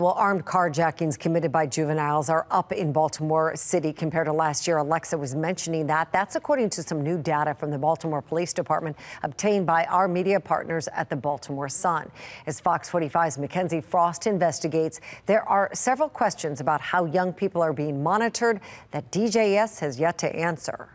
Well, armed carjackings committed by juveniles are up in Baltimore City compared to last year. Alexa was mentioning that. That's according to some new data from the Baltimore Police Department obtained by our media partners at the Baltimore Sun. As Fox 45's Mackenzie Frost investigates, there are several questions about how young people are being monitored that DJS has yet to answer.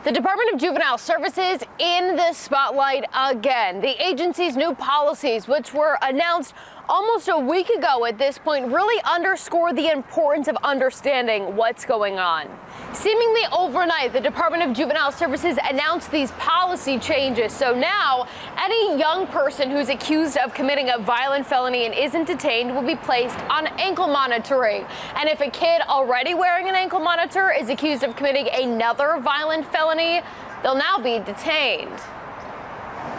The Department of Juvenile Services in the spotlight again. The agency's new policies, which were announced almost a week ago at this point, really underscore the importance of understanding what's going on. Seemingly overnight, the Department of Juvenile Services announced these policy changes. So now, any young person who's accused of committing a violent felony and isn't detained will be placed on ankle monitoring. And if a kid already wearing an ankle monitor is accused of committing another violent felony, they'll now be detained.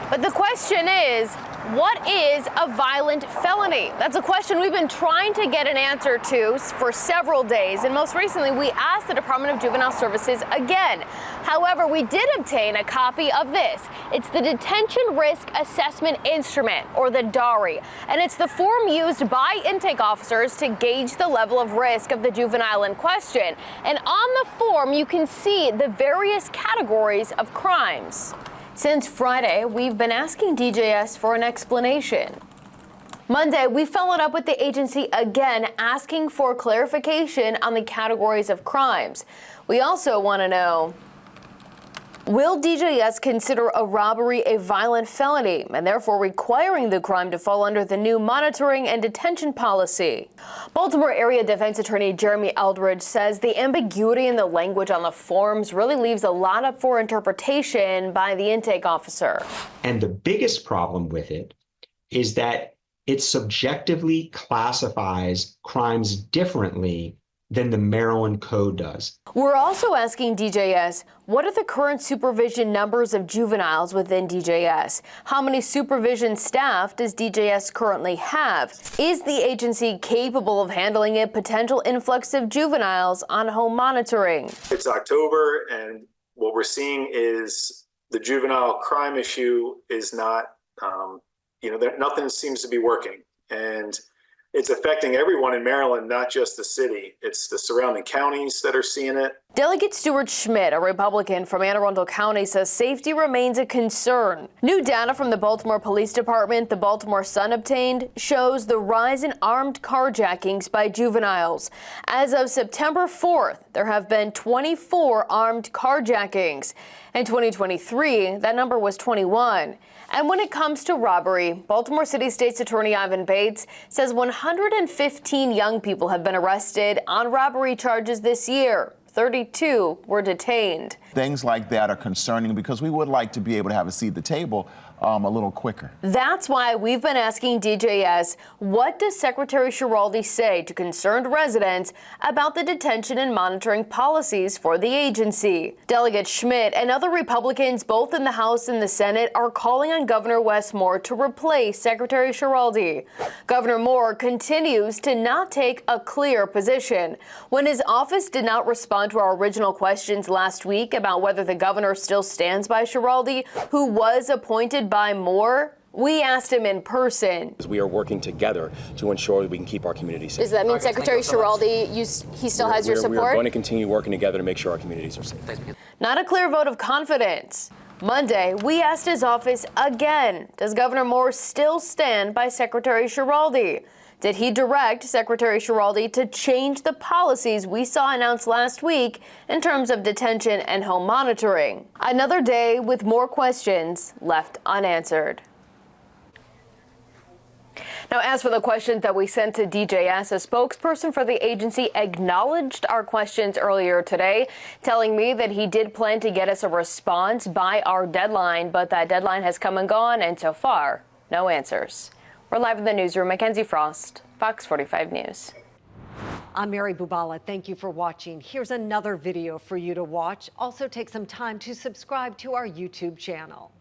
But the question is, what is a violent felony? That's a question we've been trying to get an answer to for several days, and most recently we asked the Department of Juvenile Services again. However, we did obtain a copy of this. It's the Detention Risk Assessment Instrument, or the DARI, and it's the form used by intake officers to gauge the level of risk of the juvenile in question. And on the form, you can see the various categories of crimes. Since Friday, we've been asking DJS for an explanation. Monday, we followed up with the agency again, asking for clarification on the categories of crimes. We also want to know, will DJS consider a robbery a violent felony and therefore requiring the crime to fall under the new monitoring and detention policy? Baltimore area defense attorney Jeremy Eldridge says the ambiguity in the language on the forms really leaves a lot up for interpretation by the intake officer. And the biggest problem with it is that it subjectively classifies crimes differently than the Maryland Code does. We're also asking DJS, what are the current supervision numbers of juveniles within DJS? How many supervision staff does DJS currently have? Is the agency capable of handling a potential influx of juveniles on home monitoring? It's October, and what we're seeing is the juvenile crime issue is not, nothing seems to be working. And it's affecting everyone in Maryland, not just the city. It's the surrounding counties that are seeing it. Delegate Stuart Schmidt, a Republican from Anne Arundel County, says safety remains a concern. New data from the Baltimore Police Department the Baltimore Sun obtained shows the rise in armed carjackings by juveniles. As of September 4th, there have been 24 armed carjackings. In 2023, that number was 21. And when it comes to robbery, Baltimore City State's Attorney Ivan Bates says 115 young people have been arrested on robbery charges this year. 32 were detained. Things like that are concerning because we would like to be able to have a seat at the table a little quicker. That's why we've been asking DJS, what does Secretary Schiraldi say to concerned residents about the detention and monitoring policies for the agency? Delegate Schmidt and other Republicans, both in the House and the Senate, are calling on Governor Wes Moore to replace Secretary Schiraldi. Governor Moore continues to not take a clear position. When his office did not respond to our original questions last week about whether the governor still stands by Schiraldi, who was appointed by Moore, we asked him in person. We are working together to ensure that we can keep our community safe. Does that mean Secretary Schiraldi, he still has your support? We're going to continue working together to make sure our communities are safe. Not a clear vote of confidence. Monday, we asked his office again, does Governor Moore still stand by Secretary Schiraldi? Did he direct Secretary Schiraldi to change the policies we saw announced last week in terms of detention and home monitoring? Another day with more questions left unanswered. Now, as for the questions that we sent to DJS, a spokesperson for the agency acknowledged our questions earlier today, telling me that he did plan to get us a response by our deadline, but that deadline has come and gone, and so far, no answers. We're live in the newsroom. Mackenzie Frost, Fox 45 News. I'm Mary Bubala. Thank you for watching. Here's another video for you to watch. Also take some time to subscribe to our YouTube channel.